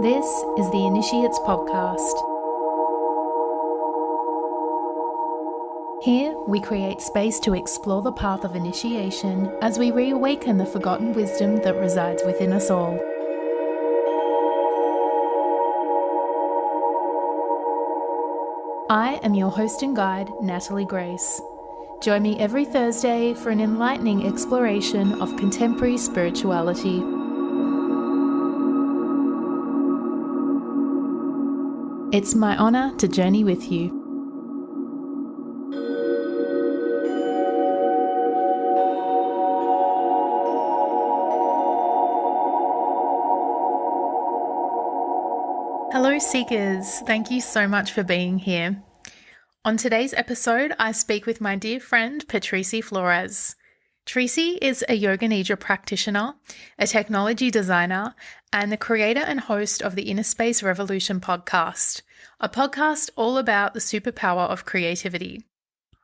This is the Initiates Podcast. Here, we create space to explore the path of initiation as we reawaken the forgotten wisdom that resides within us all. I am your host and guide, Natalie Grace. Join me every Thursday for an enlightening exploration of contemporary spirituality. It's my honour to journey with you. Hello Seekers, thank you so much for being here. On today's episode, I speak with my dear friend Trici Flores. Trici is a Yoga Nidra practitioner, a technology designer, and the creator and host of the Innerspace Revolution Podcast, a podcast all about the superpower of creativity.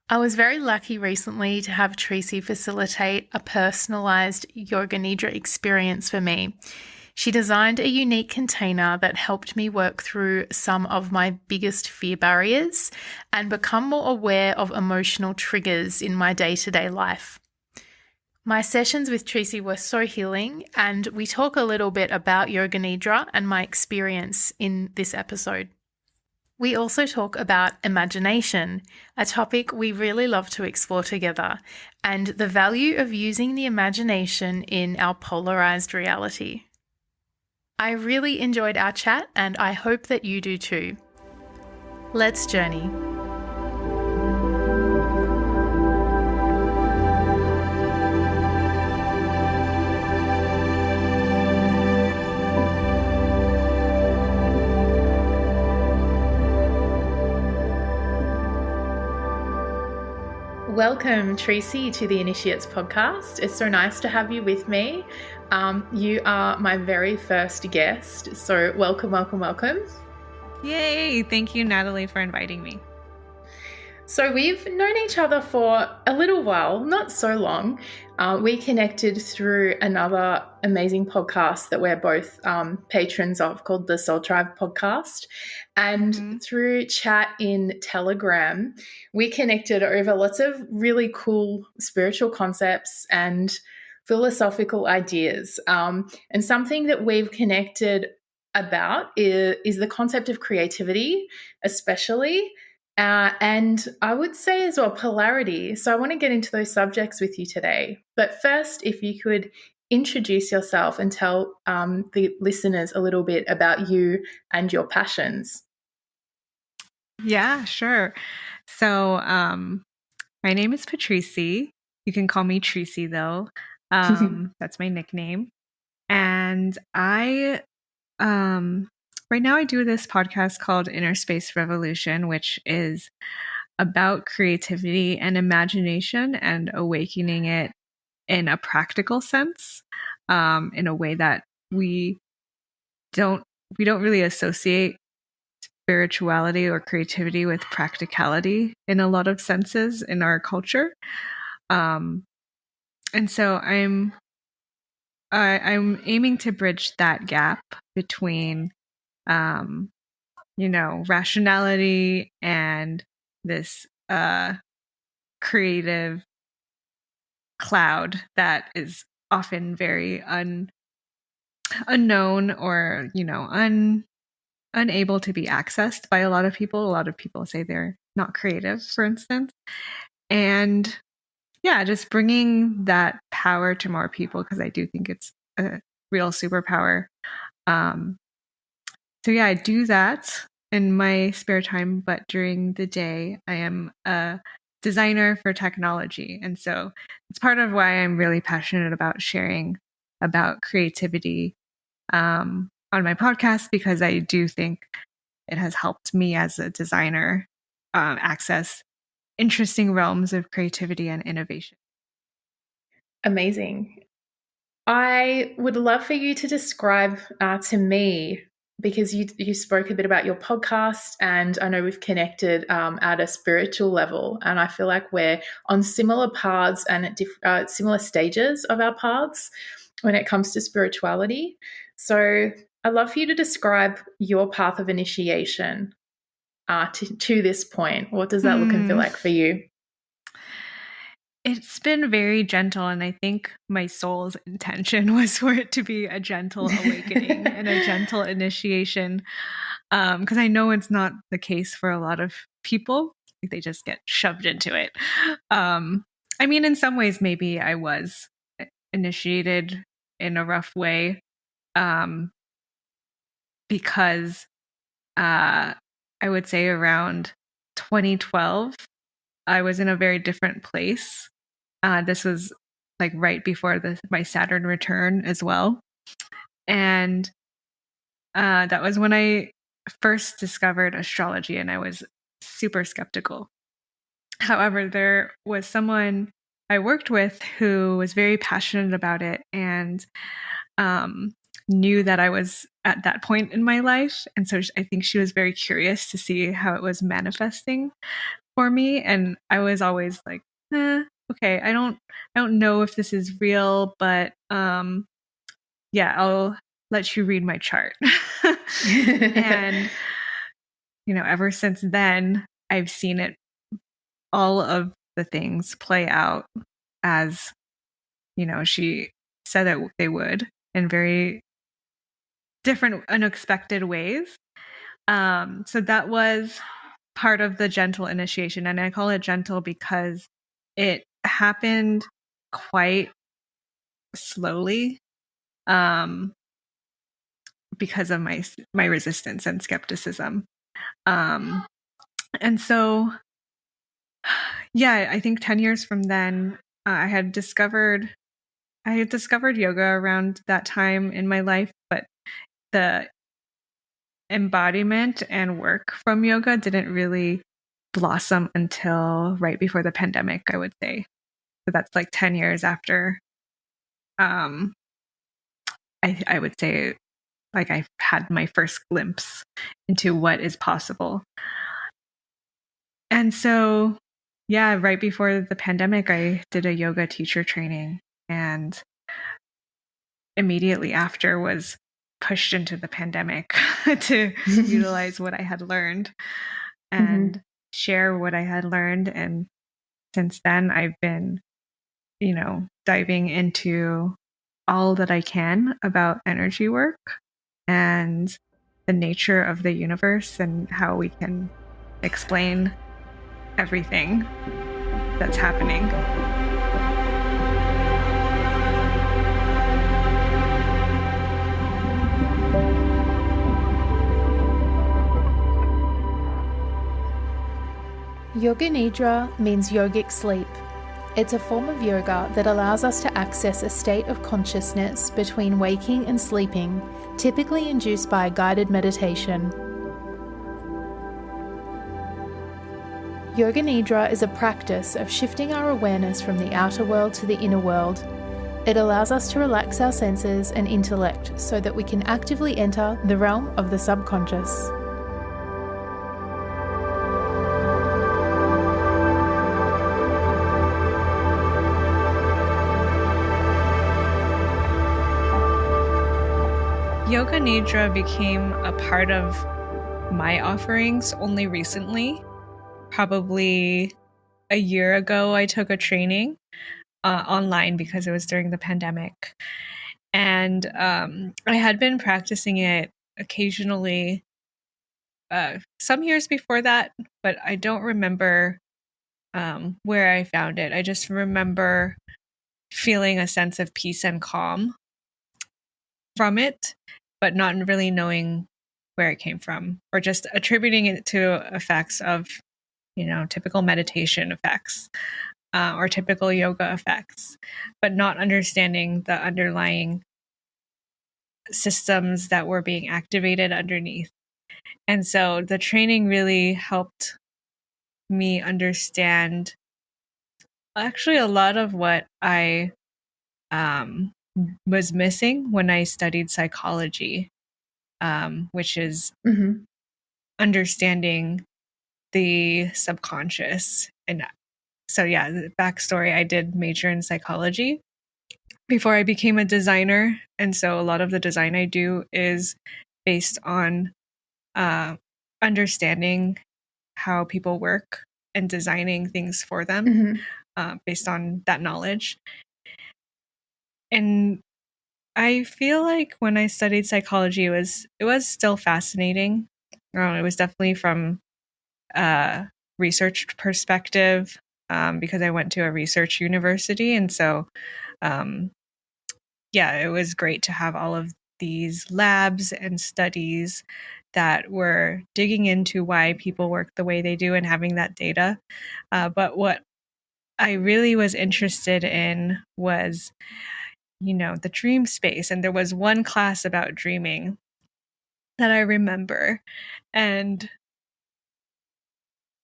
I was very lucky recently to have Trici facilitate a personalized Yoga Nidra experience for me. She designed a unique container that helped me work through some of my biggest fear barriers and become more aware of emotional triggers in my day-to-day life. My sessions with Trici were so healing, and we talk a little bit about Yoga Nidra and my experience in this episode. We also talk about imagination, a topic we really love to explore together, and the value of using the imagination in our polarized reality. I really enjoyed our chat, and I hope that you do too. Let's journey. Welcome, Trici, to the Initiates Podcast. It's so nice to have you with me. You are my very first guest, so welcome, welcome, welcome. Yay! Thank you, Natalie, for inviting me. So we've known each other for a little while, not so long. We connected through another amazing podcast that we're both patrons of called the Soul Tribe Podcast. And through chat in Telegram, we connected over lots of really cool spiritual concepts and philosophical ideas. And something that we've connected about is the concept of creativity, especially. And I would say as well, polarity. So I want to get into those subjects with you today. But first, if you could introduce yourself and tell the listeners a little bit about you and your passions. Yeah, sure. So my name is Trici. You can call me Trici, though. That's my nickname. And I right now I do this podcast called Innerspace Revolution, which is about creativity and imagination and awakening it in a practical sense, in a way that we don't really associate spirituality or creativity with practicality in a lot of senses in our culture. And so I'm aiming to bridge that gap between rationality and this creative cloud that is often very unknown or, unable to be accessed by a lot of people. A lot of people say they're not creative, for instance. And yeah, just bringing that power to more people, because I do think it's a real superpower. So yeah, I do that in my spare time, but during the day, I am a designer for technology. And so it's part of why I'm really passionate about sharing about creativity on my podcast, because I do think it has helped me as a designer access interesting realms of creativity and innovation. Amazing. I would love for you to describe to me, because you spoke a bit about your podcast, and I know we've connected at a spiritual level, and I feel like we're on similar paths and at similar stages of our paths when it comes to spirituality. So I'd love for you to describe your path of initiation to this point. What does that look and feel like for you? It's been very gentle, and I think my soul's intention was for it to be a gentle awakening and a gentle initiation, because I know it's not the case for a lot of people. Like they just get shoved into it. I mean, in some ways, maybe I was initiated in a rough way, because I would say around 2012, I was in a very different place. This was like right before my Saturn return as well. And that was when I first discovered astrology, and I was super skeptical. However, there was someone I worked with who was very passionate about it and knew that I was at that point in my life. And so I think she was very curious to see how it was manifesting for me. And I was always like, okay, I don't know if this is real, but yeah, I'll let you read my chart. And ever since then, I've seen it, all of the things play out as she said that they would, in very different, unexpected ways. So that was part of the gentle initiation, and I call it gentle because it happened quite slowly, because of my resistance and skepticism. And so, yeah, I think 10 years from then, I had discovered yoga around that time in my life, but the embodiment and work from yoga didn't really blossom until right before the pandemic, I would say. So that's like 10 years after, I would say, like I've had my first glimpse into what is possible. And so, yeah, right before the pandemic, I did a yoga teacher training, and immediately after was pushed into the pandemic to utilize what I had learned and share what I had learned. And since then, I've been, diving into all that I can about energy work and the nature of the universe and how we can explain everything that's happening. Yoga Nidra means yogic sleep. It's a form of yoga that allows us to access a state of consciousness between waking and sleeping, typically induced by guided meditation. Yoga Nidra is a practice of shifting our awareness from the outer world to the inner world. It allows us to relax our senses and intellect so that we can actively enter the realm of the subconscious. Yoga Nidra became a part of my offerings only recently. Probably a year ago, I took a training online because it was during the pandemic. And I had been practicing it occasionally some years before that, but I don't remember where I found it. I just remember feeling a sense of peace and calm from it, but not really knowing where it came from, or just attributing it to effects of, typical meditation effects or typical yoga effects, but not understanding the underlying systems that were being activated underneath. And so the training really helped me understand actually a lot of what I was missing when I studied psychology, which is understanding the subconscious. And so, yeah, the backstory, I did major in psychology. before I became a designer. And so a lot of the design I do is based on understanding how people work and designing things for them based on that knowledge. And I feel like when I studied psychology, it was still fascinating. It was definitely from a research perspective because I went to a research university, and so it was great to have all of these labs and studies that were digging into why people work the way they do and having that data. But what I really was interested in was the dream space. And there was one class about dreaming that I remember. And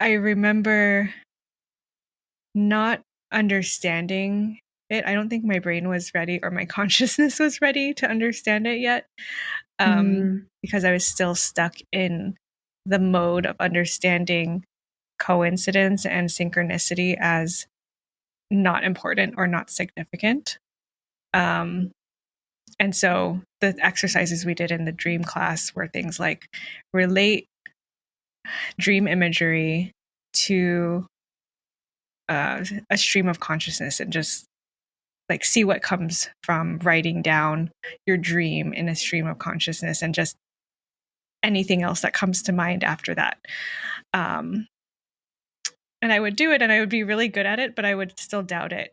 I remember not understanding it. I don't think my brain was ready or my consciousness was ready to understand it yet. Because I was still stuck in the mode of understanding coincidence and synchronicity as not important or not significant. And so the exercises we did in the dream class were things like relate dream imagery to a stream of consciousness and just like see what comes from writing down your dream in a stream of consciousness and just anything else that comes to mind after that. And I would do it and I would be really good at it, but I would still doubt it.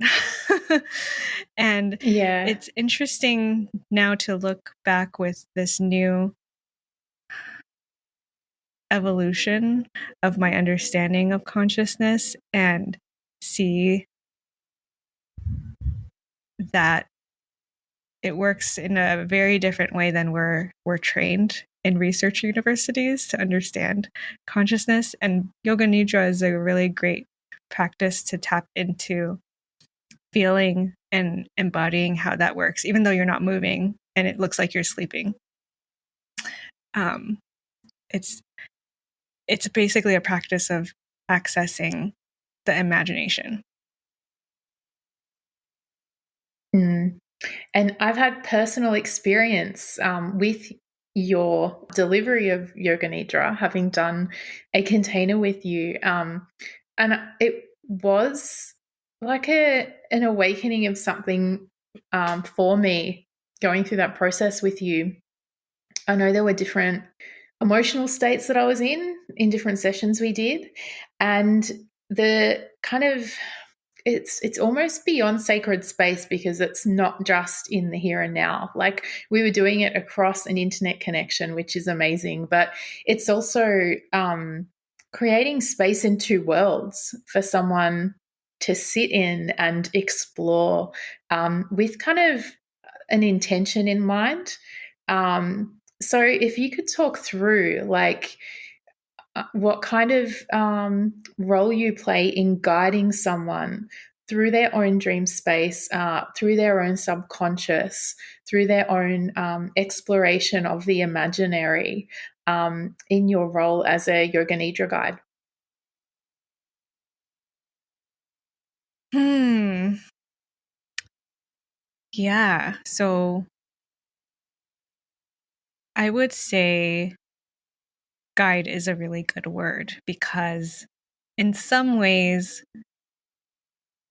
And it's interesting now to look back with this new evolution of my understanding of consciousness and see that it works in a very different way than we're trained in research universities to understand consciousness. And Yoga Nidra is a really great practice to tap into feeling and embodying how that works, even though you're not moving and it looks like you're sleeping. It's basically a practice of accessing the imagination. And I've had personal experience with your delivery of Yoga Nidra, having done a container with you. And it was like an awakening of something for me going through that process with you. I know there were different emotional states that I was in different sessions we did. And the kind of it's almost beyond sacred space because it's not just in the here and now. Like we were doing it across an internet connection, which is amazing, but it's also creating space in two worlds for someone to sit in and explore with kind of an intention in mind. So if you could talk through like what kind of role you play in guiding someone through their own dream space, through their own subconscious, through their own exploration of the imaginary in your role as a Yoga Nidra guide. Yeah. So I would say guide is a really good word because in some ways,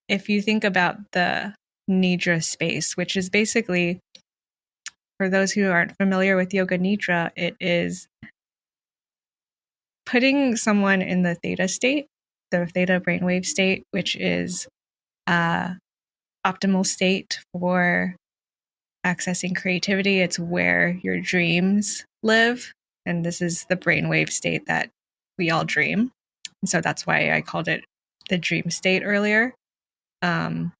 if you think about the Nidra space, which is basically, for those who aren't familiar with Yoga Nidra, it is putting someone in the theta state, the theta brainwave state, which is optimal state for accessing creativity. It's where your dreams live. And this is the brainwave state that we all dream. And so that's why I called it the dream state earlier. Yoga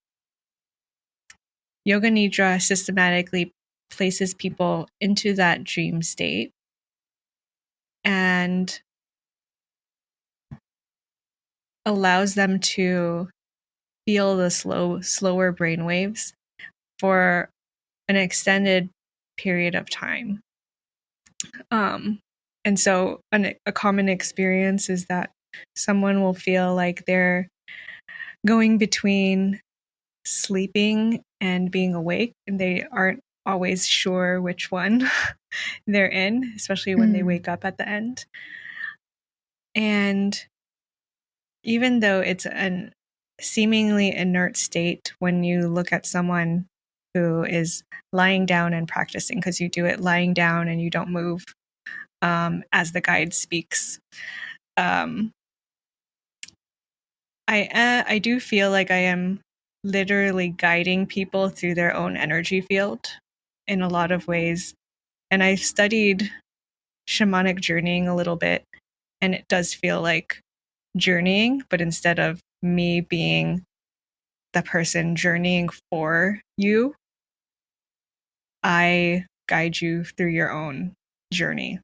Nidra systematically places people into that dream state and allows them to feel the slower brain waves for an extended period of time. And so a common experience is that someone will feel like they're going between sleeping and being awake, and they aren't always sure which one they're in, especially when they wake up at the end. And even though it's a seemingly inert state when you look at someone who is lying down and practicing, because you do it lying down and you don't move as the guide speaks. I do feel like I am literally guiding people through their own energy field in a lot of ways. And I studied shamanic journeying a little bit, and it does feel like journeying, but instead of me being the person journeying for you, I guide you through your own journey.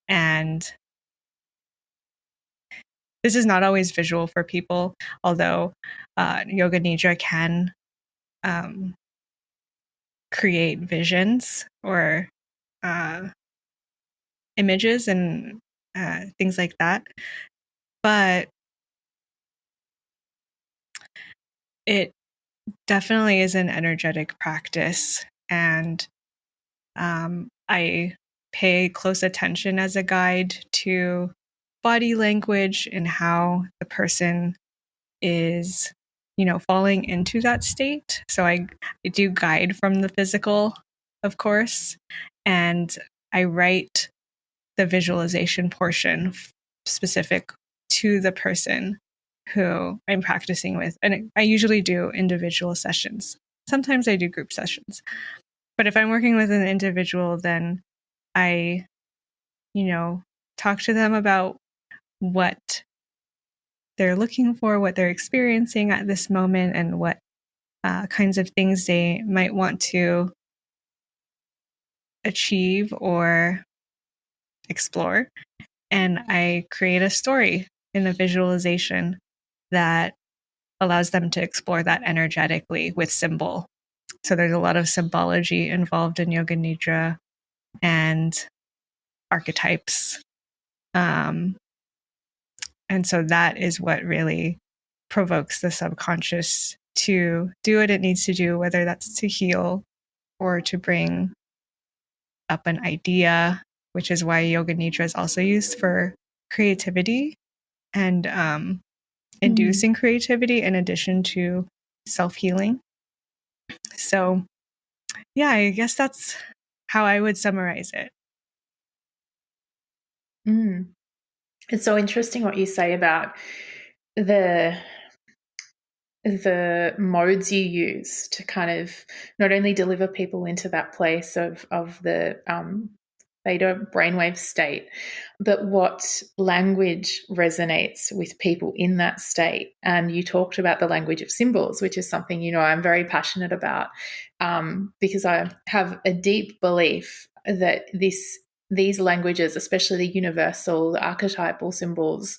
And this is not always visual for people, although Yoga Nidra can create visions or images and things like that. But it definitely is an energetic practice. And I pay close attention as a guide to body language and how the person is, falling into that state. So I do guide from the physical, of course, and I write the visualization portion specific to the person who I'm practicing with. And I usually do individual sessions. Sometimes I do group sessions. But if I'm working with an individual, then I, talk to them about what they're looking for, what they're experiencing at this moment, and what kinds of things they might want to achieve or explore. And I create a story in a visualization that allows them to explore that energetically with symbol. So there's a lot of symbology involved in Yoga Nidra and archetypes. And so that is what really provokes the subconscious to do what it needs to do, whether that's to heal or to bring up an idea, which is why Yoga Nidra is also used for creativity and inducing creativity in addition to self-healing. So, yeah, I guess that's how I would summarize it. It's so interesting what you say about the modes you use to kind of not only deliver people into that place of the theta brainwave state, but what language resonates with people in that state. And you talked about the language of symbols, which is something, I'm very passionate about, because I have a deep belief that these languages, especially the universal, the archetypal symbols,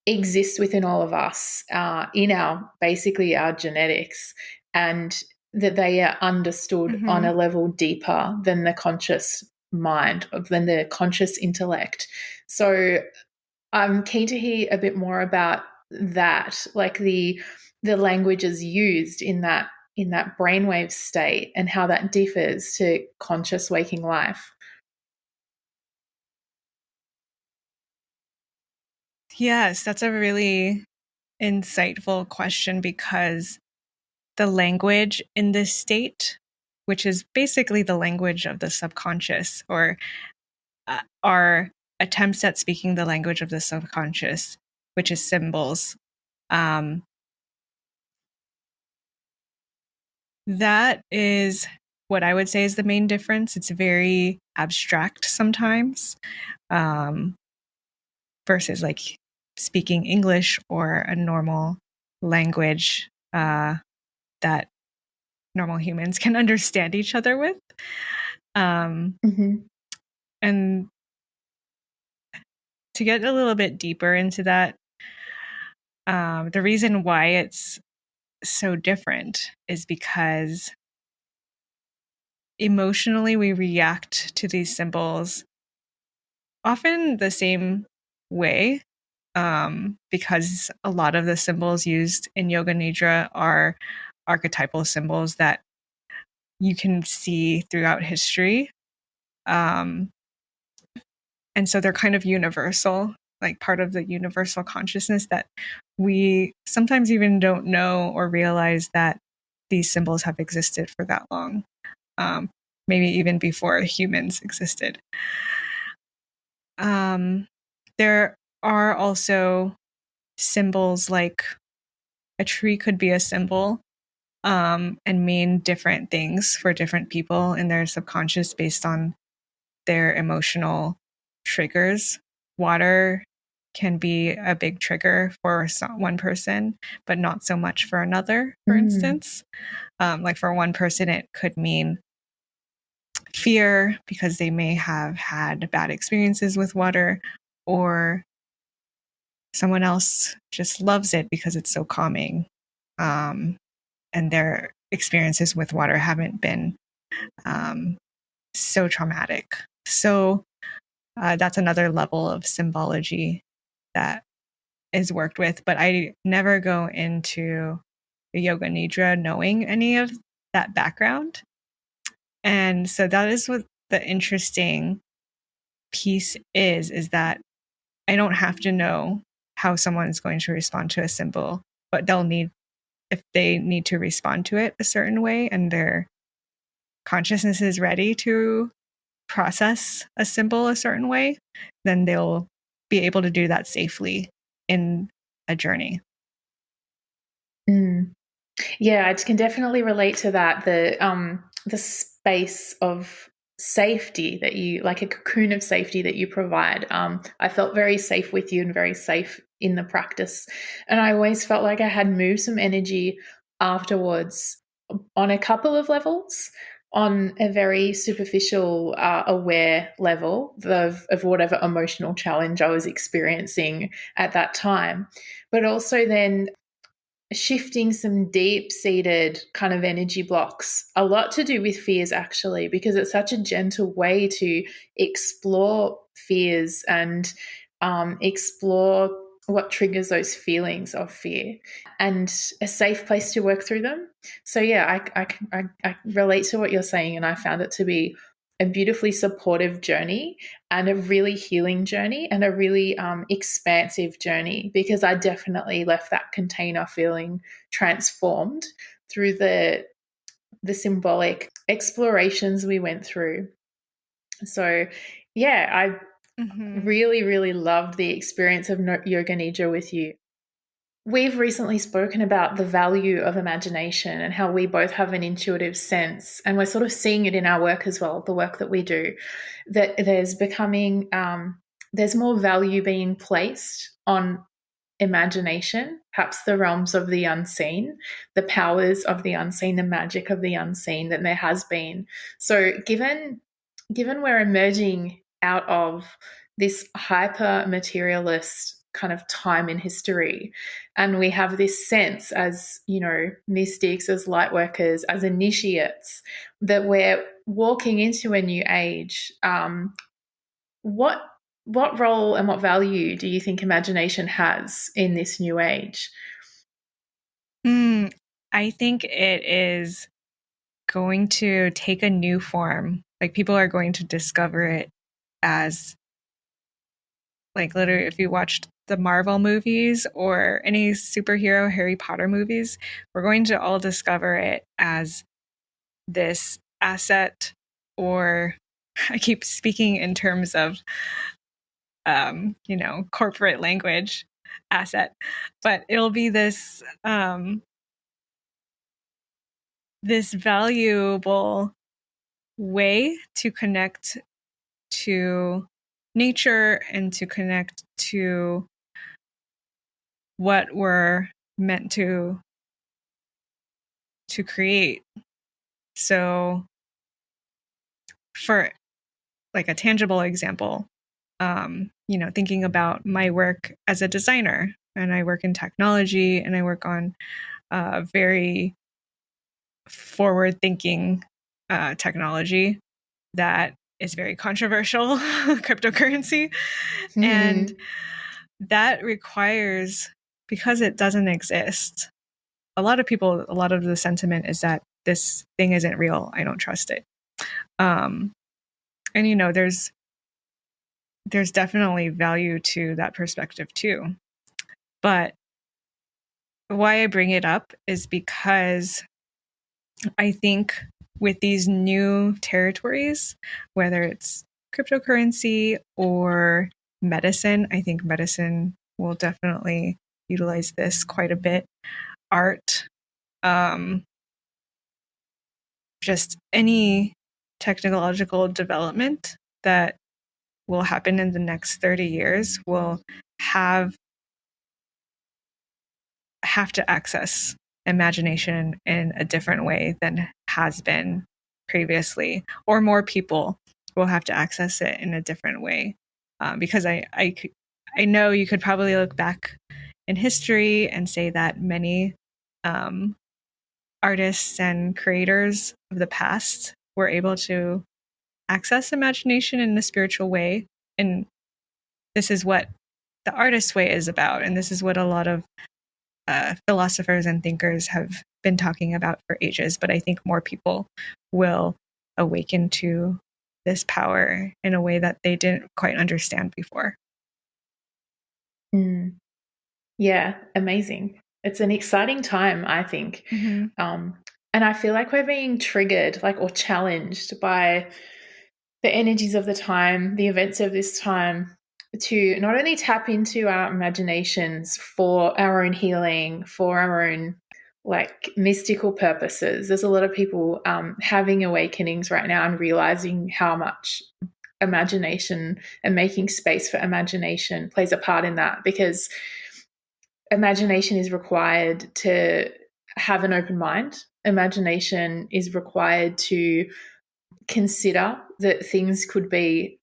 exist within all of us, in basically our genetics, and that they are understood on a level deeper than the conscious mind, than the conscious intellect. So I'm keen to hear a bit more about that, like the languages used in that brainwave state and how that differs to conscious waking life. Yes, that's a really insightful question, because the language in this state, which is basically the language of the subconscious, or our attempts at speaking the language of the subconscious, which is symbols, that is what I would say is the main difference. It's very abstract sometimes, versus like speaking English or a normal language that normal humans can understand each other with. And to get a little bit deeper into that, the reason why it's so different is because emotionally we react to these symbols often the same way, because a lot of the symbols used in Yoga Nidra are archetypal symbols that you can see throughout history. And so they're kind of universal, like part of the universal consciousness that we sometimes even don't know or realize that these symbols have existed for that long, maybe even before humans existed. There are also symbols, like a tree could be a symbol and mean different things for different people in their subconscious based on their emotional triggers. Water can be a big trigger for one person, but not so much for another, for instance. Like for one person, it could mean fear because they may have had bad experiences with water, or someone else just loves it because it's so calming. And their experiences with water haven't been so traumatic. So that's another level of symbology that is worked with. But I never go into the Yoga Nidra knowing any of that background. And so that is what the interesting piece is that I don't have to know how someone is going to respond to a symbol, but if they need to respond to it a certain way and their consciousness is ready to process a symbol a certain way, then they'll be able to do that safely in a journey. Yeah, I can definitely relate to that. The space of safety that you, like a cocoon of safety that you provide. I felt very safe with you and very safe in the practice. And I always felt like I had moved some energy afterwards on a couple of levels. On a very superficial, aware level of whatever emotional challenge I was experiencing at that time. But also then shifting some deep-seated kind of energy blocks, a lot to do with fears actually, because it's such a gentle way to explore fears and explore what triggers those feelings of fear, and a safe place to work through them. So yeah, I relate to what you're saying, and I found it to be a beautifully supportive journey and a really healing journey and a really expansive journey, because I definitely left that container feeling transformed through the symbolic explorations we went through. So yeah, I really, really loved the experience of Yoga Nidra with you. We've recently spoken about the value of imagination and how we both have an intuitive sense, and we're sort of seeing it in our work as well, the work that we do, that there's more value being placed on imagination, perhaps the realms of the unseen, the powers of the unseen, the magic of the unseen, than there has been. So given we're emerging out of this hyper materialist kind of time in history, and we have this sense as, mystics, as light workers, as initiates, that we're walking into a new age, what role and what value do you think imagination has in this new age? I think it is going to take a new form. Like, people are going to discover it as, like, literally, if you watched the Marvel movies or any superhero Harry Potter movies, we're going to all discover it as this asset, or I keep speaking in terms of, corporate language, asset, but it'll be this, this valuable way to connect to nature and to connect to what we're meant to create. So, for like a tangible example, thinking about my work as a designer, and I work in technology, and I work on very forward-thinking technology that is very controversial, cryptocurrency. And that requires, because it doesn't exist, a lot of people, a lot of the sentiment is that this thing isn't real. I don't trust it. And there's definitely value to that perspective too. But why I bring it up is because I think with these new territories, whether it's cryptocurrency or medicine, I think medicine will definitely utilize this quite a bit. Art, just any technological development that will happen in the next 30 years will have to access imagination in a different way than has been previously, or more people will have to access it in a different way. Because I know you could probably look back in history and say that many artists and creators of the past were able to access imagination in a spiritual way. And this is what the artist way is about. And this is what a lot of philosophers and thinkers have been talking about for ages. But I think more people will awaken to this power in a way that they didn't quite understand before. Yeah, amazing. It's an exciting time, I think. And I feel like we're being triggered, or challenged by the energies of the time, the events of this time, to not only tap into our imaginations for our own healing, for our own mystical purposes. There's a lot of people having awakenings right now and realizing how much imagination and making space for imagination plays a part in that, because imagination is required to have an open mind. Imagination is required to consider that things could be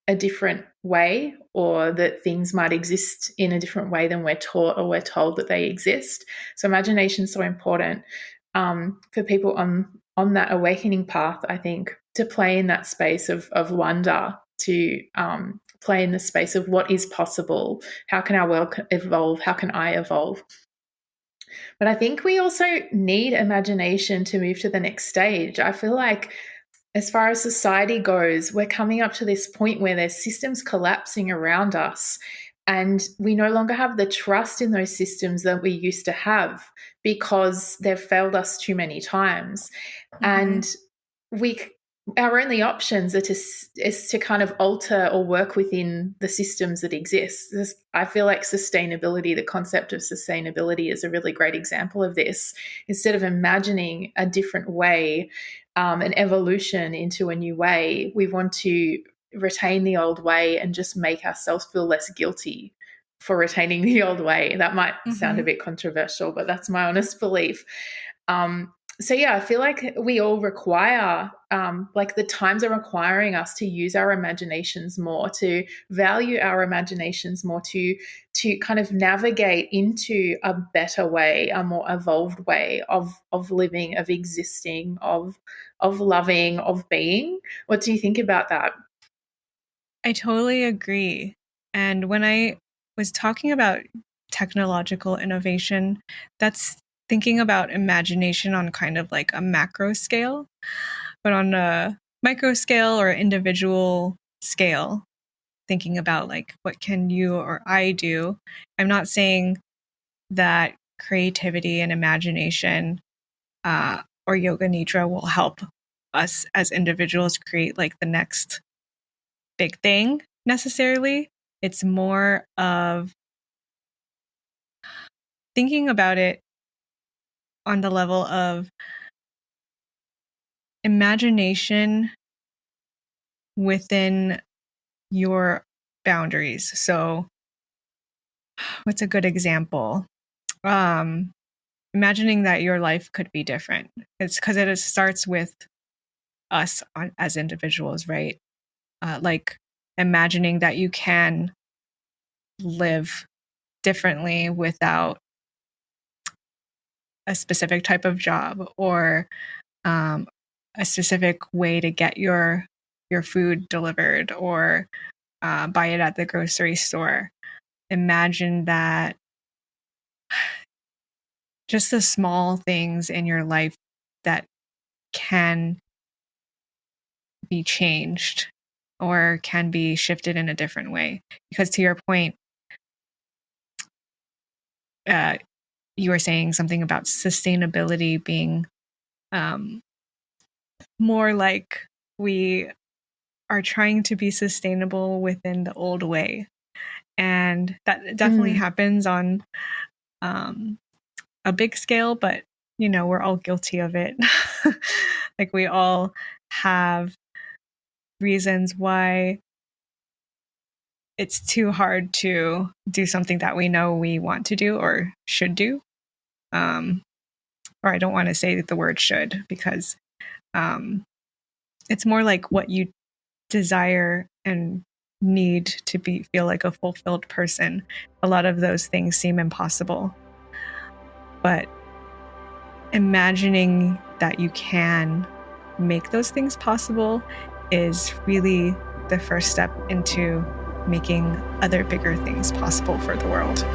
a different way, or that things might exist in a different way than we're taught or we're told that they exist. So imagination is so important for people on that awakening path, I think, to play in that space of wonder, to play in the space of what is possible. How can our world evolve? How can I evolve? But I think we also need imagination to move to the next stage. I feel like as far as society goes, we're coming up to this point where there's systems collapsing around us, and we no longer have the trust in those systems that we used to have because they've failed us too many times. And our only options are to kind of alter or work within the systems that exist. I feel like sustainability, the concept of sustainability, is a really great example of this. Instead of imagining a different way, an evolution into a new way, we want to retain the old way and just make ourselves feel less guilty for retaining the old way. That might sound a bit controversial, but that's my honest belief. So yeah, I feel like we all require, the times are requiring us to use our imaginations more, to value our imaginations more, to kind of navigate into a better way, a more evolved way of living, of existing, of loving, of being. What do you think about that? I totally agree. And when I was talking about technological innovation, that's thinking about imagination on kind of like a macro scale, but on a micro scale or individual scale, thinking about what can you or I do. I'm not saying that creativity and imagination or Yoga Nidra will help us as individuals create the next big thing necessarily. It's more of thinking about it on the level of imagination within your boundaries. So what's a good example? Imagining that your life could be different. It's because it starts with us as individuals, right? Imagining that you can live differently without a specific type of job, or a specific way to get your food delivered, or buy it at the grocery store. Imagine that, just the small things in your life that can be changed or can be shifted in a different way. Because to your point, you were saying something about sustainability being more like we are trying to be sustainable within the old way. And that definitely happens on a big scale, but we're all guilty of it. Like we all have reasons why it's too hard to do something that we know we want to do or should do. Or I don't want to say the word should, because it's more like what you desire and need to feel like a fulfilled person. A lot of those things seem impossible. But imagining that you can make those things possible is really the first step into making other bigger things possible for the world.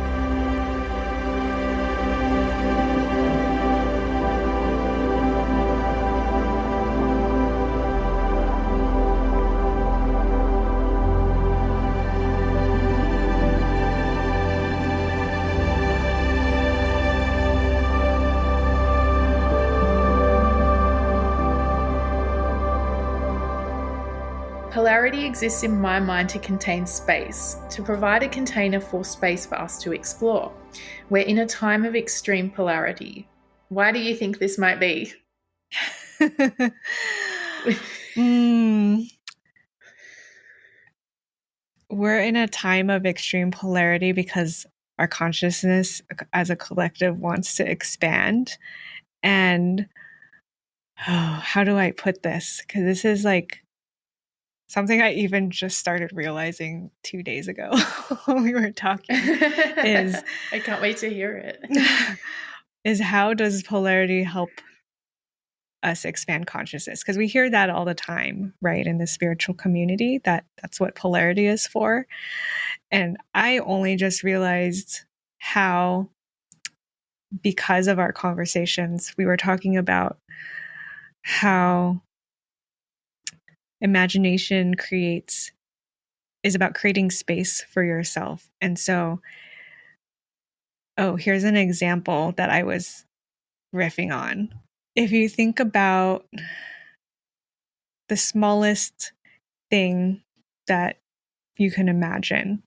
Polarity exists in my mind to contain space, to provide a container for space for us to explore. We're in a time of extreme polarity. Why do you think this might be? We're in a time of extreme polarity because our consciousness as a collective wants to expand. And how do I put this? Because this is like something I even just started realizing 2 days ago when we were talking. I can't wait to hear it. Is how does polarity help us expand consciousness? Because we hear that all the time, right? In the spiritual community, that's what polarity is for. And I only just realized how, because of our conversations, we were talking about how imagination is about creating space for yourself. And so, here's an example that I was riffing on. If you think about the smallest thing that you can imagine,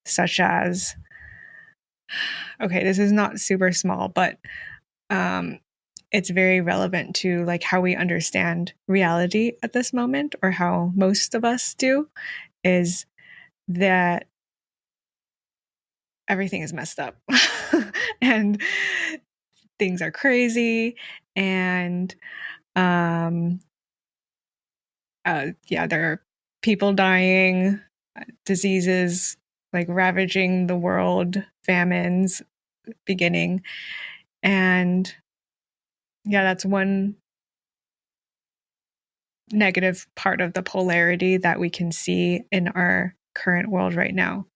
such as, okay, this is not super small, but it's very relevant to like how we understand reality at this moment, or how most of us do, is that everything is messed up and things are crazy, and there are people dying, diseases like ravaging the world, famines beginning. And that's one negative part of the polarity that we can see in our current world right now.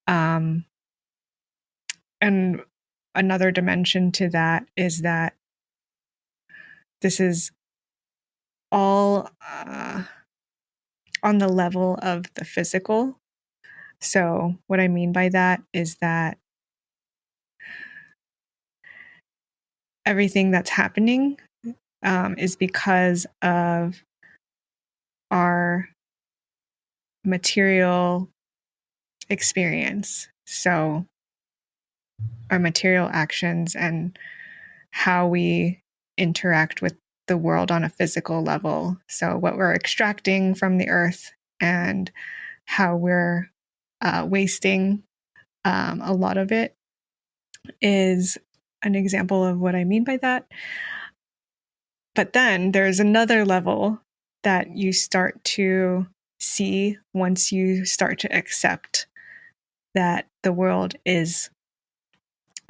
And another dimension to that is that this is all on the level of the physical. So what I mean by that is that everything that's happening is because of our material experience. So our material actions and how we interact with the world on a physical level. So what we're extracting from the earth and how we're wasting a lot of it is an example of what I mean by that. But then there's another level that you start to see once you start to accept that the world is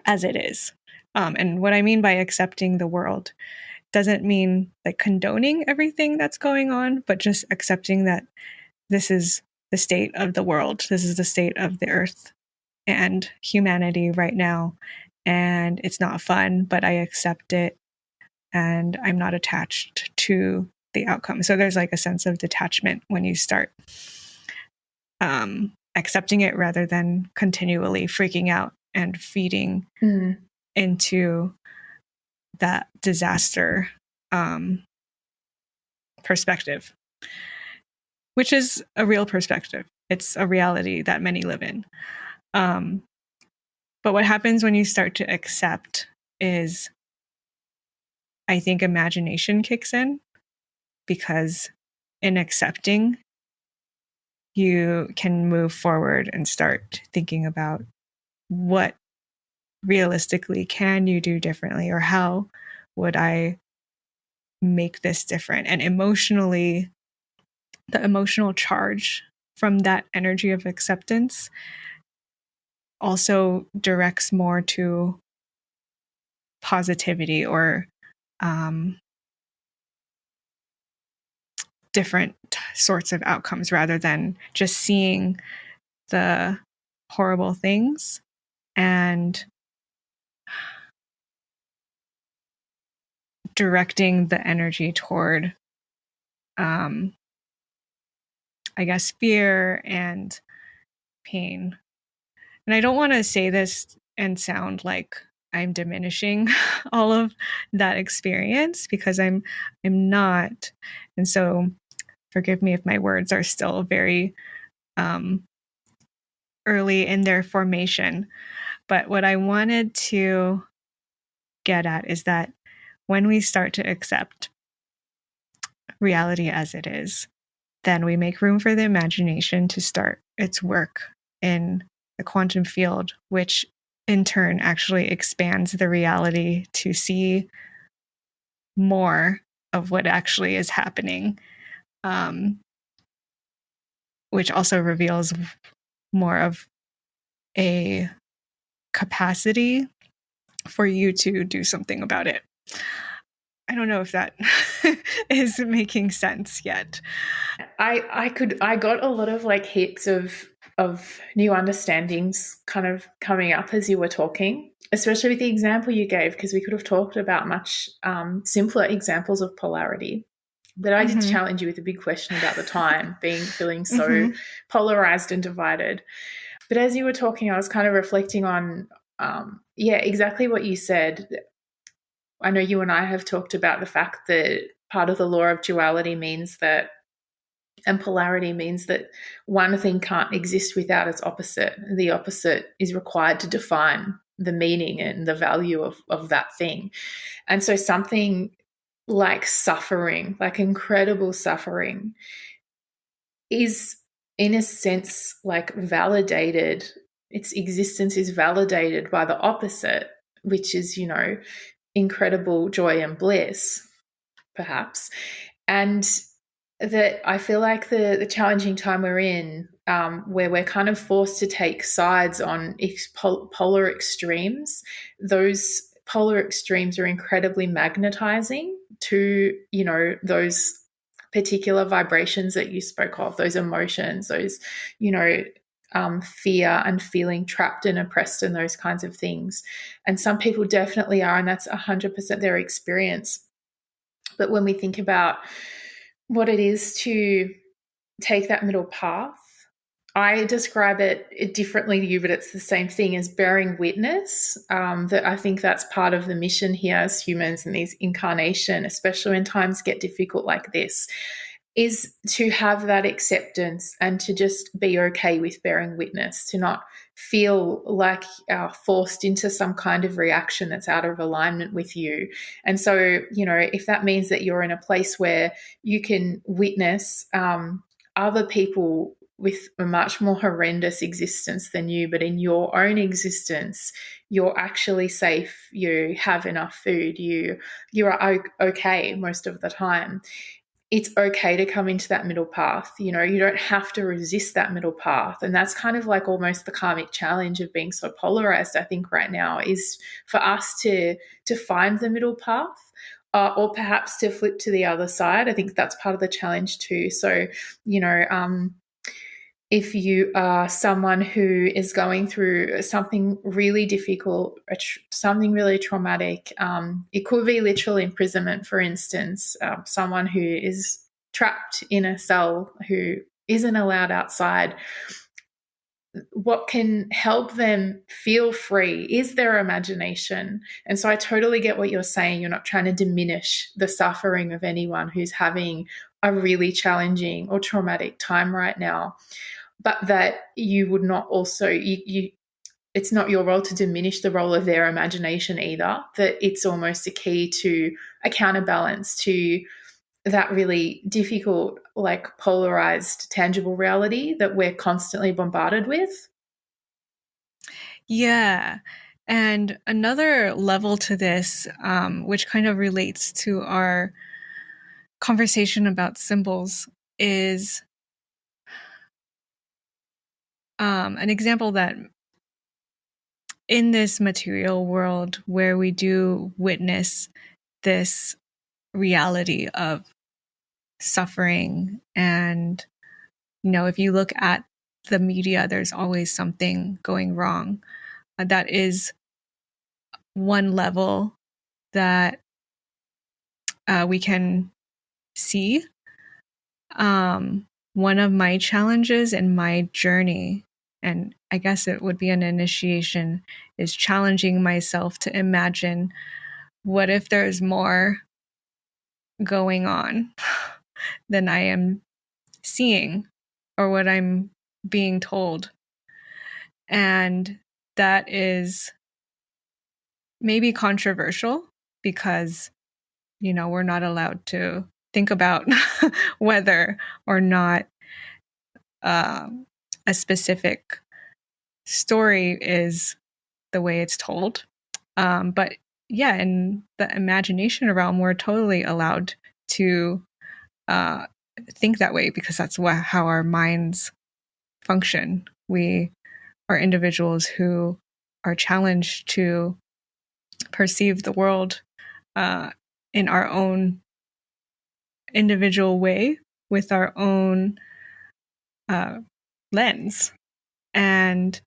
as it is. And what I mean by accepting the world doesn't mean like condoning everything that's going on, but just accepting that this is the state of the world. This is the state of the earth and humanity right now. and it's not fun, but I accept it and I'm not attached to the outcome. So there's like a sense of detachment when you start accepting it rather than continually freaking out and feeding into that disaster perspective, which is a real perspective. It's a reality that many live in. But what happens when you start to accept is, I think, imagination kicks in, because in accepting, you can move forward and start thinking about what realistically can you do differently, or how would I make this different? And emotionally, the emotional charge from that energy of acceptance also directs more to positivity or different sorts of outcomes, rather than just seeing the horrible things and directing the energy toward, I guess, fear and pain. And I don't want to say this and sound like I'm diminishing all of that experience, because I'm not. And so forgive me if my words are still very early in their formation. But what I wanted to get at is that when we start to accept reality as it is, then we make room for the imagination to start its work in the quantum field, which in turn actually expands the reality to see more of what actually is happening, which also reveals more of a capacity for you to do something about it. I don't know if that is making sense yet. I got a lot of like hits of new understandings kind of coming up as you were talking, especially with the example you gave, because we could have talked about much simpler examples of polarity. But I did challenge you with a big question about the time feeling so polarized and divided. But as you were talking, I was kind of reflecting on, exactly what you said. I know you and I have talked about the fact that part of the law of duality means that, and polarity means that one thing can't exist without its opposite. The opposite is required to define the meaning and the value of that thing. And so something like suffering, like incredible suffering, is in a sense like validated. Its existence is validated by the opposite, which is, incredible joy and bliss, perhaps. And that I feel like the challenging time we're in, where we're kind of forced to take sides on polar extremes, those polar extremes are incredibly magnetizing to, those particular vibrations that you spoke of, those emotions, those, fear and feeling trapped and oppressed and those kinds of things. And some people definitely are, and that's 100% their experience. But when we think about what it is to take that middle path, I describe it differently to you, but it's the same thing as bearing witness. That I think that's part of the mission here as humans in these incarnation, especially when times get difficult like this, is to have that acceptance and to just be okay with bearing witness, to not feel like forced into some kind of reaction that's out of alignment with you. And so, if that means that you're in a place where you can witness other people with a much more horrendous existence than you, but in your own existence, you're actually safe, you have enough food, you are okay most of the time. It's okay to come into that middle path. You don't have to resist that middle path. And that's kind of like almost the karmic challenge of being so polarized, I think, right now, is for us to find the middle path, or perhaps to flip to the other side. I think that's part of the challenge too. So, if you are someone who is going through something really difficult, something really traumatic, it could be literal imprisonment, for instance, someone who is trapped in a cell who isn't allowed outside. What can help them feel free is their imagination. And so I totally get what you're saying. You're not trying to diminish the suffering of anyone who's having a really challenging or traumatic time right now, but that you would not also, it's not your role to diminish the role of their imagination either, that it's almost a key to a counterbalance to that really difficult, like polarized, tangible reality that we're constantly bombarded with. Yeah. And another level to this, which kind of relates to our conversation about symbols, is an example that in this material world where we do witness this reality of suffering, and if you look at the media, there's always something going wrong. That is one level that we can see. One of my challenges in my journey, and I guess it would be an initiation, is challenging myself to imagine, what if there's more going on than I am seeing or what I'm being told? And that is maybe controversial because, we're not allowed to think about whether or not a specific story is the way it's told. But yeah, in the imagination realm, we're totally allowed to think that way because that's how our minds function. We are individuals who are challenged to perceive the world in our own individual way with our own lens. And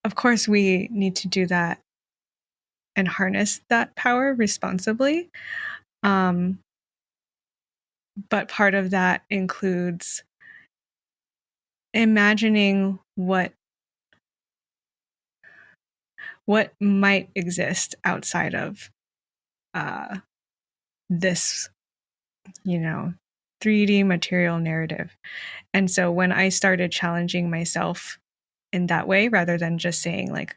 of course, we need to do that and harness that power responsibly. But part of that includes imagining what might exist outside of this, 3D material narrative. And so when I started challenging myself in that way, rather than just saying like,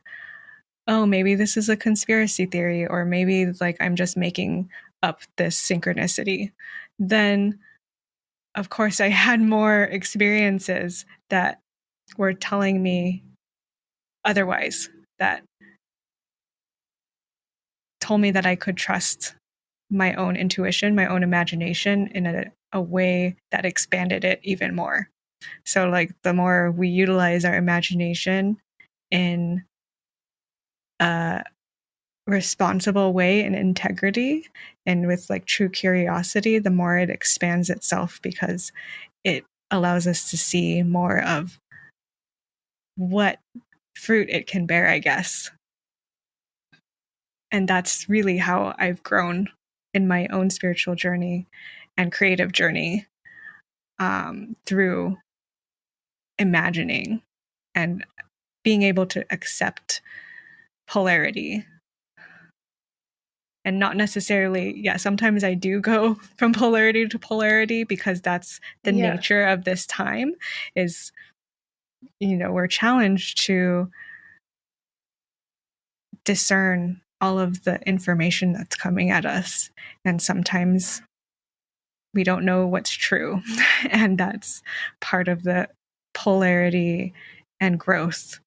oh, maybe this is a conspiracy theory, or maybe like I'm just making up this synchronicity, then of course I had more experiences that were telling me otherwise, that told me that I could trust my own intuition, my own imagination in a way that expanded it even more. So like the more we utilize our imagination in a responsible way and integrity and with like true curiosity, the more it expands itself because it allows us to see more of what fruit it can bear, I guess. And that's really how I've grown in my own spiritual journey and creative journey, through imagining and being able to accept polarity. And not necessarily, sometimes I do go from polarity to polarity because that's the nature of this time is, we're challenged to discern all of the information that's coming at us. And sometimes we don't know what's true. And that's part of the polarity and growth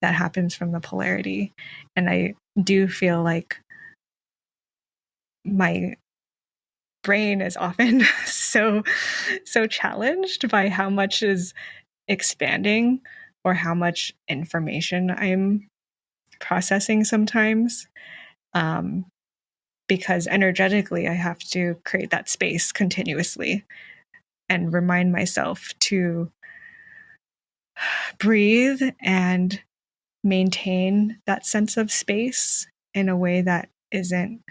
that happens from the polarity. And I do feel like my brain is often so challenged by how much is expanding or how much information I'm processing sometimes, because energetically I have to create that space continuously and remind myself to breathe and maintain that sense of space in a way that isn't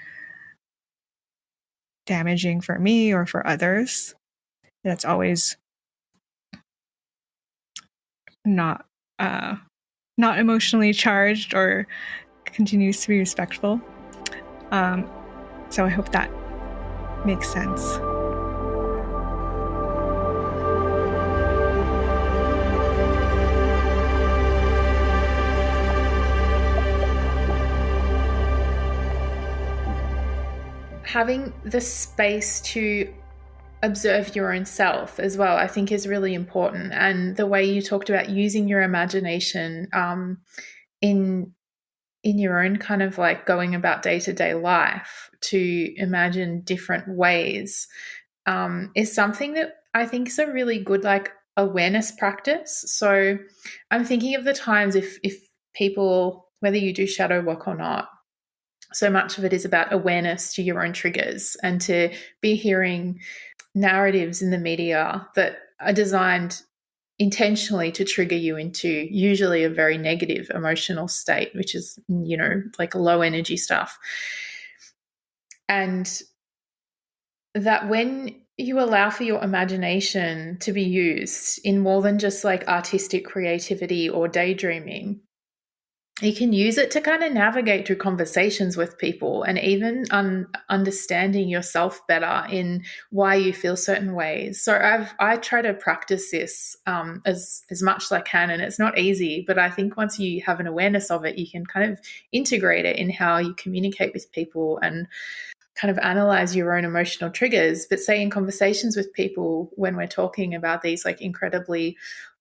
damaging for me or for others. That's always not not emotionally charged or continues to be respectful. So I hope that makes sense. Having the space to observe your own self as well, I think, is really important. And the way you talked about using your imagination in your own kind of like going about day-to-day life to imagine different ways is something that I think is a really good like awareness practice. So I'm thinking of the times if people, whether you do shadow work or not, so much of it is about awareness to your own triggers and to be hearing narratives in the media that are designed intentionally to trigger you into usually a very negative emotional state, which is, you know, like low energy stuff. And that when you allow for your imagination to be used in more than just like artistic creativity or daydreaming, you can use it to kind of navigate through conversations with people and even understanding yourself better in why you feel certain ways. So I try to practice this as much as I can, and it's not easy, but I think once you have an awareness of it, you can kind of integrate it in how you communicate with people and kind of analyze your own emotional triggers. But say in conversations with people when we're talking about these like incredibly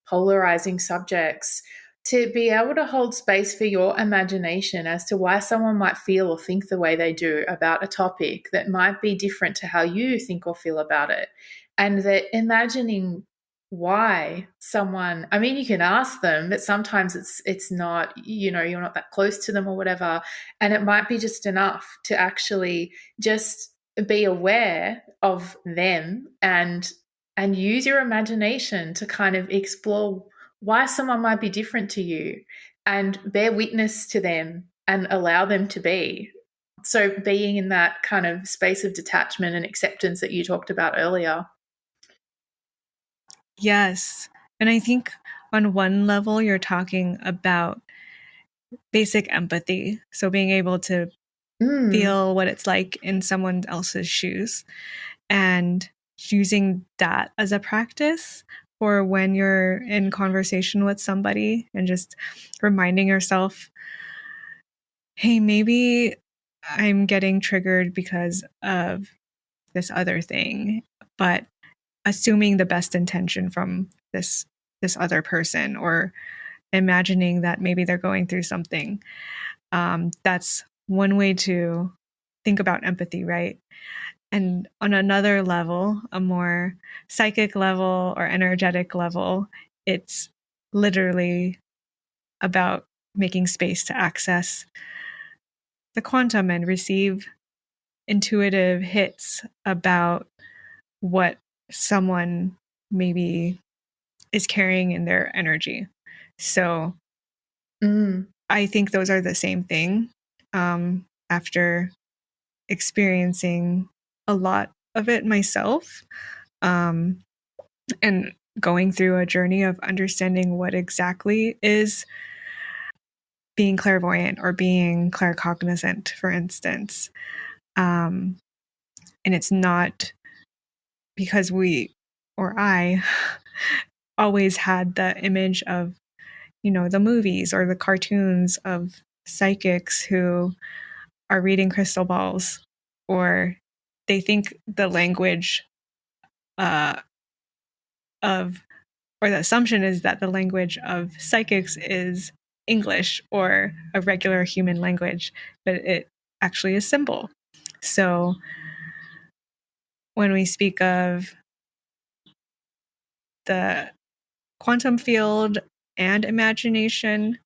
polarizing subjects, to be able to hold space for your imagination as to why someone might feel or think the way they do about a topic that might be different to how you think or feel about it. And that imagining why someone, I mean, you can ask them, but sometimes it's not, you know, you're not that close to them or whatever. And it might be just enough to actually just be aware of them and use your imagination to kind of explore why someone might be different to you and bear witness to them and allow them to be. So being in that kind of space of detachment and acceptance that you talked about earlier. Yes. And I think on one level, you're talking about basic empathy. So being able to feel what it's like in someone else's shoes and using that as a practice for when you're in conversation with somebody and just reminding yourself, hey, maybe I'm getting triggered because of this other thing, but assuming the best intention from this other person, or imagining that maybe they're going through something. That's one way to think about empathy, right? And on another level, a more psychic level or energetic level, it's literally about making space to access the quantum and receive intuitive hits about what someone maybe is carrying in their energy. So I think those are the same thing. After experiencing a lot of it myself, and going through a journey of understanding what exactly is being clairvoyant or being claircognizant, for instance. And it's not because we, or I, always had the image of, you know, the movies or the cartoons of psychics who are reading crystal balls, or they think the language or the assumption is that the language of psychics is English or a regular human language, but it actually is symbol. So when we speak of the quantum field and imagination,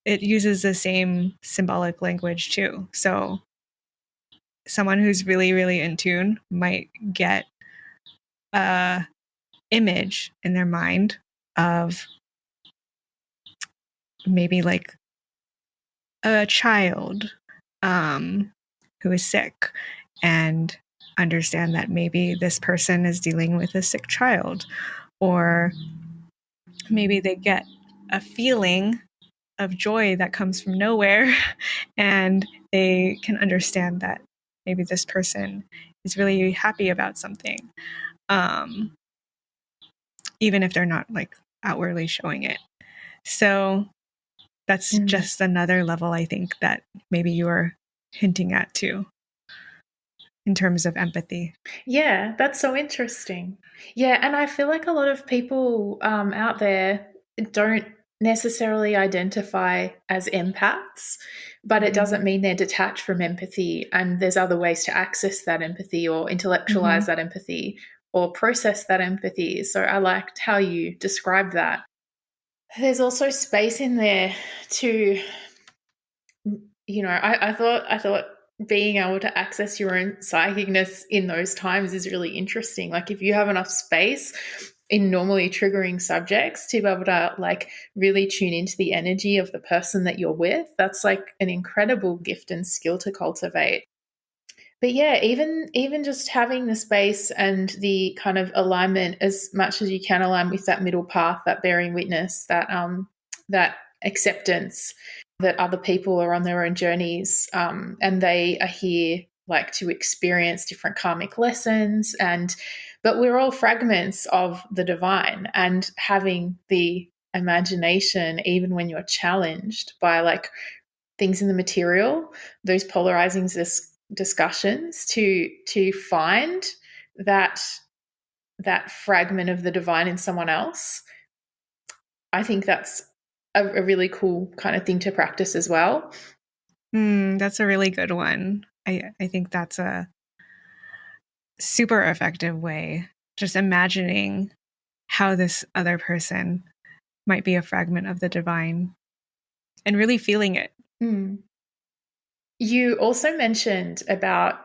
it uses the same symbolic language too. So someone who's really, really in tune might get image in their mind of maybe like a child who is sick, and understand that maybe this person is dealing with a sick child, or maybe they get a feeling of joy that comes from nowhere and they can understand that maybe this person is really happy about something, even if they're not like outwardly showing it. So that's just another level, I think, that maybe you are hinting at too, in terms of empathy. Yeah, that's so interesting. Yeah, and I feel like a lot of people out there don't necessarily identify as empaths, but it doesn't mean they're detached from empathy. And there's other ways to access that empathy or intellectualize that empathy or process that empathy. So I liked how you described that. There's also space in there to, I thought being able to access your own psychicness in those times is really interesting. Like if you have enough space in normally triggering subjects to be able to like really tune into the energy of the person that you're with, that's like an incredible gift and skill to cultivate. But yeah, even just having the space and the kind of alignment as much as you can align with that middle path, that bearing witness, that acceptance that other people are on their own journeys, and they are here like to experience different karmic lessons, but we're all fragments of the divine, and having the imagination even when you're challenged by like things in the material, those polarizing discussions, to find that fragment of the divine in someone else. I think that's a really cool kind of thing to practice as well. That's a really good one. I think that's a super effective way. Just imagining how this other person might be a fragment of the divine and really feeling it. You also mentioned about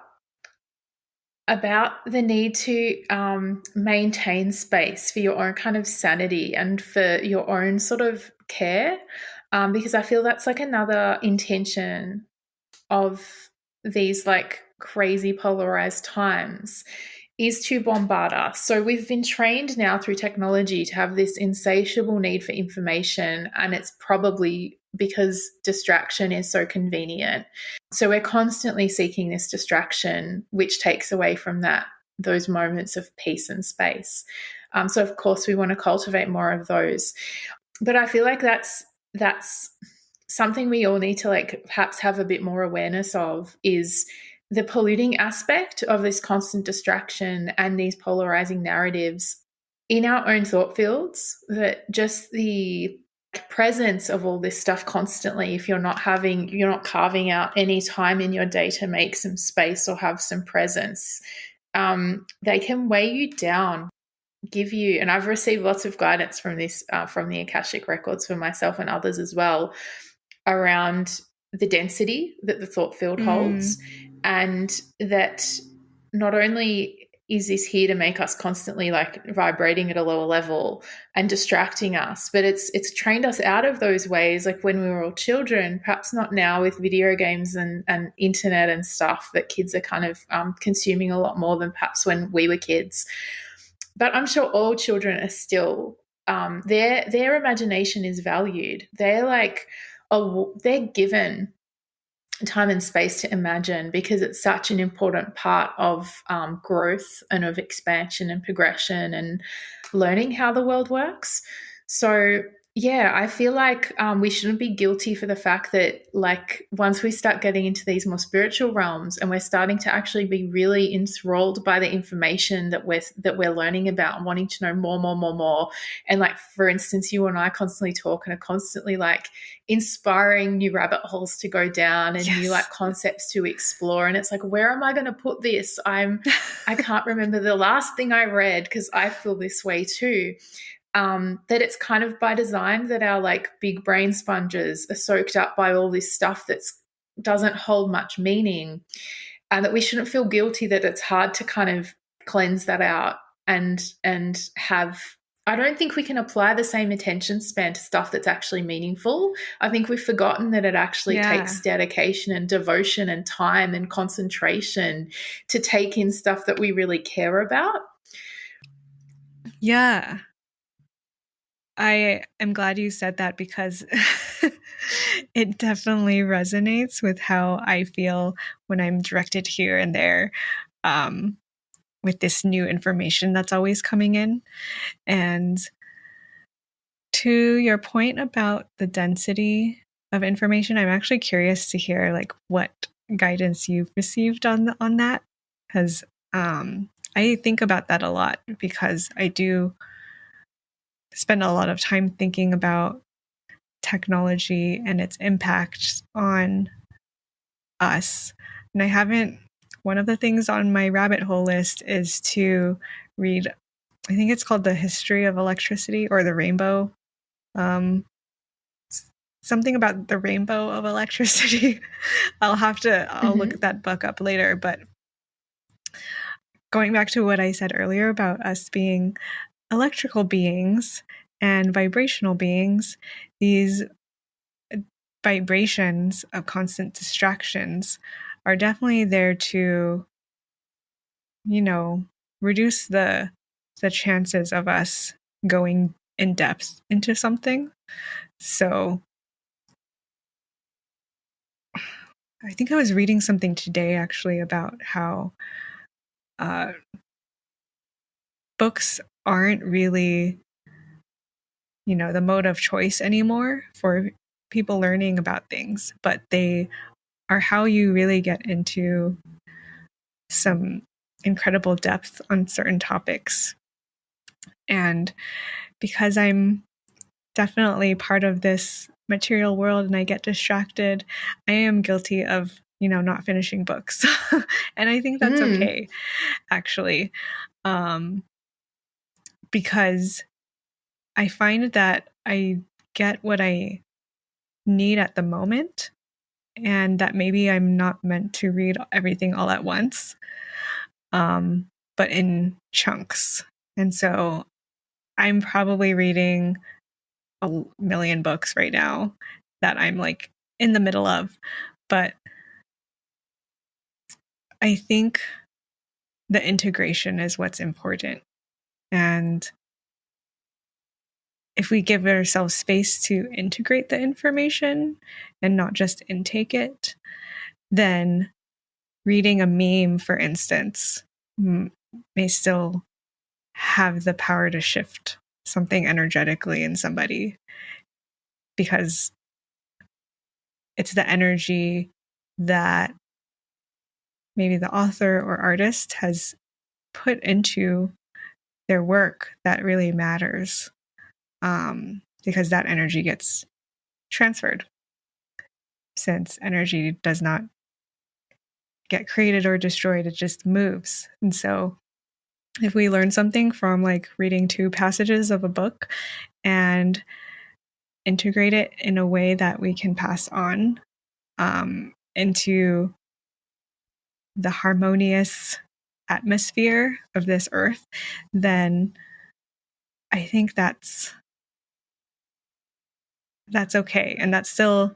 the need to maintain space for your own kind of sanity and for your own sort of care, because I feel that's like another intention of these like crazy polarized times, is to bombard us. So we've been trained now through technology to have this insatiable need for information, and it's probably because distraction is so convenient. So we're constantly seeking this distraction, which takes away from those moments of peace and space. So of course we want to cultivate more of those. But I feel like that's something we all need to like perhaps have a bit more awareness of, is the polluting aspect of this constant distraction and these polarizing narratives in our own thought fields. That just the presence of all this stuff constantly, if you're not carving out any time in your day to make some space or have some presence, they can weigh you down, give you, and I've received lots of guidance from this, from the Akashic records for myself and others as well, around the density that the thought field holds, and that not only is this here to make us constantly like vibrating at a lower level and distracting us, but it's trained us out of those ways, like when we were all children, perhaps not now with video games and internet and stuff that kids are kind of consuming a lot more than perhaps when we were kids. But I'm sure all children are still, their imagination is valued. They're given time and space to imagine, because it's such an important part of growth and of expansion and progression and learning how the world works. So yeah, I feel like we shouldn't be guilty for the fact that like once we start getting into these more spiritual realms and we're starting to actually be really enthralled by the information that we're learning about and wanting to know more, and like for instance, you and I constantly talk and are constantly like inspiring new rabbit holes to go down and new like concepts to explore, and it's like, where am I going to put this? I can't remember the last thing I read, because I feel this way too. That it's kind of by design that our like big brain sponges are soaked up by all this stuff that doesn't hold much meaning, and that we shouldn't feel guilty that it's hard to kind of cleanse that out and have, I don't think we can apply the same attention span to stuff that's actually meaningful. I think we've forgotten that it actually takes dedication and devotion and time and concentration to take in stuff that we really care about. Yeah. I am glad you said that, because it definitely resonates with how I feel when I'm directed here and there with this new information that's always coming in. And to your point about the density of information, I'm actually curious to hear like what guidance you've received on that, because I think about that a lot, because I do spend a lot of time thinking about technology and its impact on us. And I haven't, one of the things on my rabbit hole list is to read, I think it's called The History of Electricity, or the Rainbow, something about the rainbow of electricity. I'll look that book up later. But going back to what I said earlier about us being electrical beings and vibrational beings, these vibrations of constant distractions are definitely there to, reduce the chances of us going in depth into something. So I think I was reading something today actually about how books aren't really, the mode of choice anymore for people learning about things, but they are how you really get into some incredible depth on certain topics. And because I'm definitely part of this material world and I get distracted, I am guilty of, not finishing books. And I think that's okay, actually, because I find that I get what I need at the moment, and that maybe I'm not meant to read everything all at once, but in chunks. And so I'm probably reading a million books right now that I'm like in the middle of. But I think the integration is what's important. And if we give ourselves space to integrate the information and not just intake it, then reading a meme, for instance, may still have the power to shift something energetically in somebody, because it's the energy that maybe the author or artist has put into their work that really matters, because that energy gets transferred, since energy does not get created or destroyed, it just moves. And so if we learn something from like reading 2 passages of a book and integrate it in a way that we can pass on into the harmonious atmosphere of this earth, then I think that's okay. And that still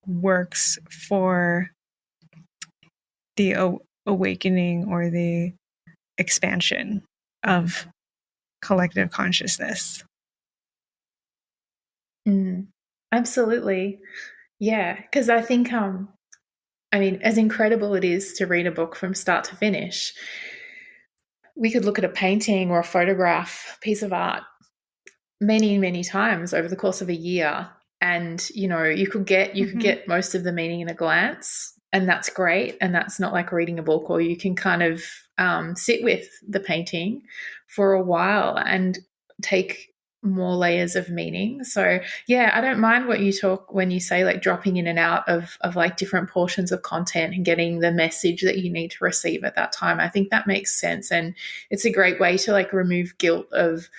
works for the awakening or the expansion of collective consciousness. Absolutely. Yeah, because I think, as incredible it is to read a book from start to finish, we could look at a painting or a photograph, piece of art, many, many times over the course of a year. And, you could get most of the meaning in a glance, and that's great. And that's not like reading a book, or you can kind of sit with the painting for a while and take more layers of meaning. So yeah, I don't mind what you talk when you say like dropping in and out of like different portions of content and getting the message that you need to receive at that time. I think that makes sense, and it's a great way to like remove guilt of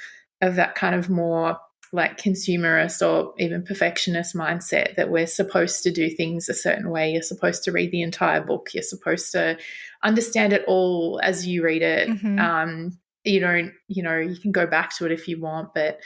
that kind of more like consumerist or even perfectionist mindset that we're supposed to do things a certain way. You're supposed to read the entire book. You're supposed to understand it all as you read it. You don't, you can go back to it if you want. But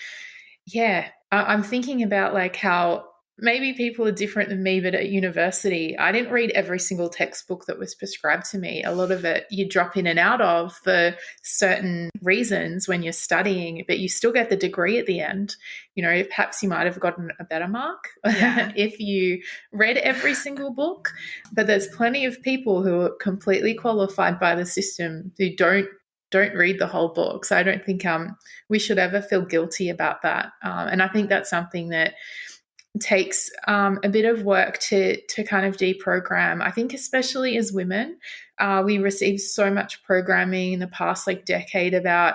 yeah, I'm thinking about like how maybe people are different than me, but at university, I didn't read every single textbook that was prescribed to me. A lot of it you drop in and out of for certain reasons when you're studying, but you still get the degree at the end. Perhaps you might have gotten a better mark if you read every single book, but there's plenty of people who are completely qualified by the system who don't read the whole book. So I don't think we should ever feel guilty about that. And I think that's something that takes a bit of work to kind of deprogram. I think especially as women, we receive so much programming in the past like decade about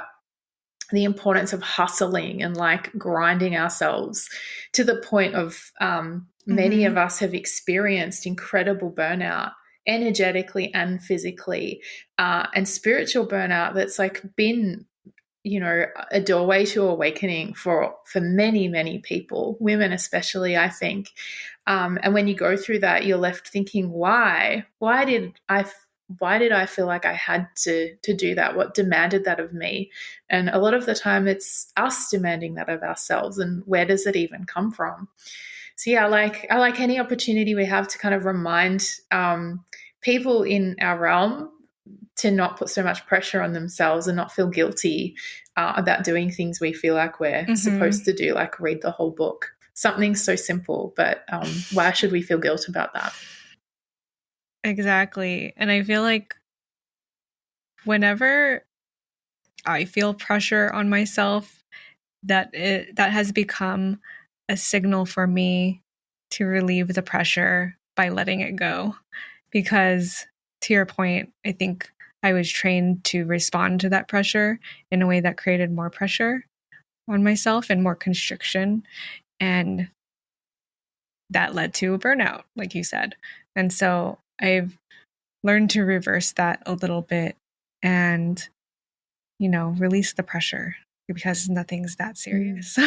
the importance of hustling and like grinding ourselves to the point of many of us have experienced incredible burnout energetically and physically, and spiritual burnout that's like been a doorway to awakening for many, many people, women especially, I think. And when you go through that, you're left thinking, why did I feel like I had to do that? What demanded that of me? And a lot of the time it's us demanding that of ourselves. And where does it even come from? So yeah, I like any opportunity we have to kind of remind people in our realm to not put so much pressure on themselves and not feel guilty about doing things we feel like we're supposed to do, like read the whole book. Something so simple, but why should we feel guilt about that? Exactly. And I feel like whenever I feel pressure on myself, that has become a signal for me to relieve the pressure by letting it go. Because to your point, I think I was trained to respond to that pressure in a way that created more pressure on myself and more constriction. And that led to a burnout, like you said. And so I've learned to reverse that a little bit and, release the pressure because nothing's that serious.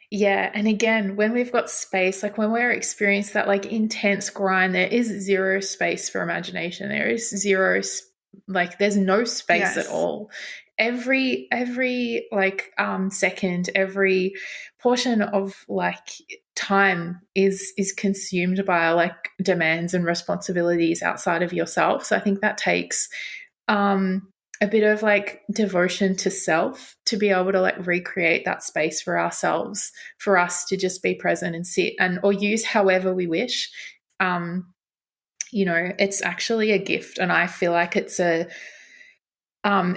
Yeah. And again, when we've got space, like when we're experiencing that like intense grind, there is zero space for imagination. There is zero, there's no space at all. Every like second, every portion of like time is consumed by like demands and responsibilities outside of yourself. So I think that takes a bit of like devotion to self to be able to like recreate that space for ourselves, for us to just be present and sit and or use however we wish. It's actually a gift, and I feel like it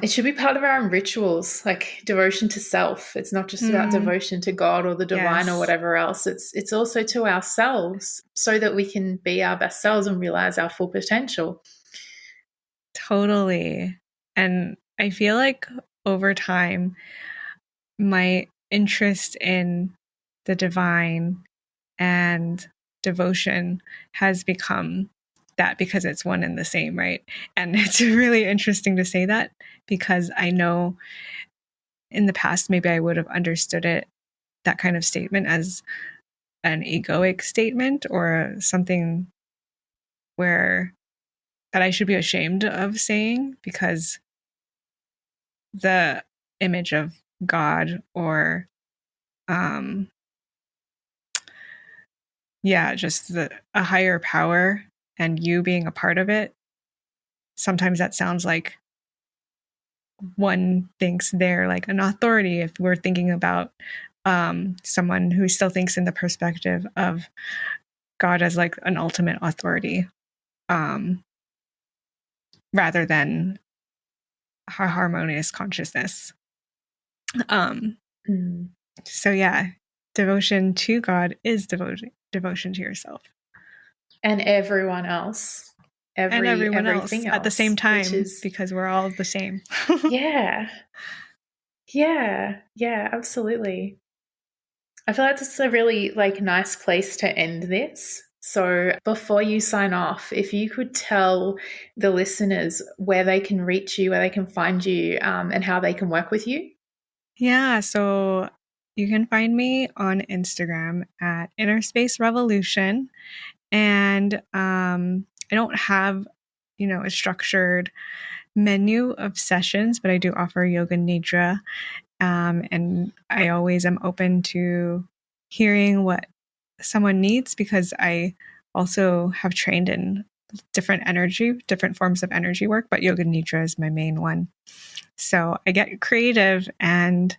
should be part of our own rituals, like devotion to self. It's not just about devotion to God or the divine or whatever else. It's also to ourselves so that we can be our best selves and realize our full potential. Totally. And I feel like over time, my interest in the divine and devotion has become that because it's one and the same, right? And it's really interesting to say that because I know in the past, maybe I would have understood that kind of statement as an egoic statement or something that I should be ashamed of saying because the image of God or just a higher power and you being a part of it, sometimes that sounds like one thinks they're like an authority if we're thinking about someone who still thinks in the perspective of God as like an ultimate authority rather than a harmonious consciousness. So yeah, devotion to God is devotion to yourself. And everyone else. Everything else at the same time, because we're all the same. Yeah, absolutely. I feel like this is a really like nice place to end this. So before you sign off, if you could tell the listeners where they can reach you, where they can find you, and how they can work with you. Yeah, so you can find me on Instagram at Innerspace Revolution. And I don't have, a structured menu of sessions, but I do offer Yoga Nidra. And I always am open to hearing what someone needs because I also have trained in different forms of energy work, but Yoga Nidra is my main one. So I get creative and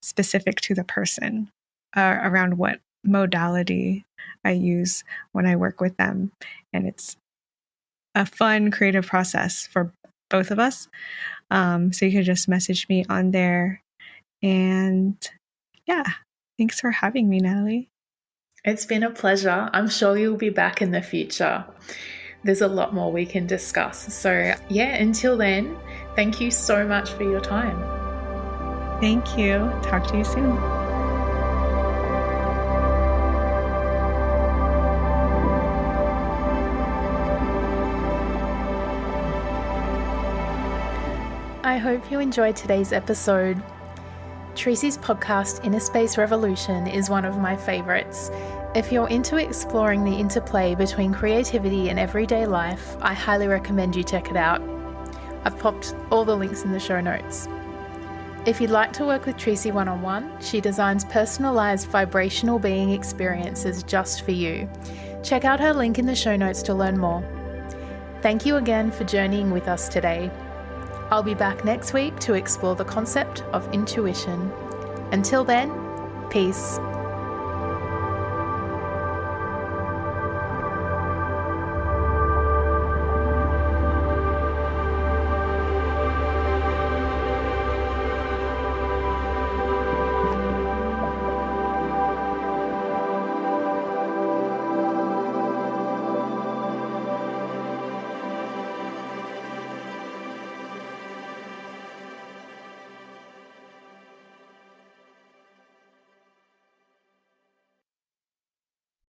specific to the person around what modality I use when I work with them. And it's a fun, creative process for both of us. So you can just message me on there. And yeah, thanks for having me, Natalie. It's been a pleasure. I'm sure you'll be back in the future. There's a lot more we can discuss. So yeah, until then, thank you so much for your time. Thank you. Talk to you soon. I hope you enjoyed today's episode. Trici's podcast, Innerspace Revolution, is one of my favourites. If you're into exploring the interplay between creativity and everyday life, I highly recommend you check it out. I've popped all the links in the show notes. If you'd like to work with Trici one-on-one, she designs personalised vibrational being experiences just for you. Check out her link in the show notes to learn more. Thank you again for journeying with us today. I'll be back next week to explore the concept of intuition. Until then, peace.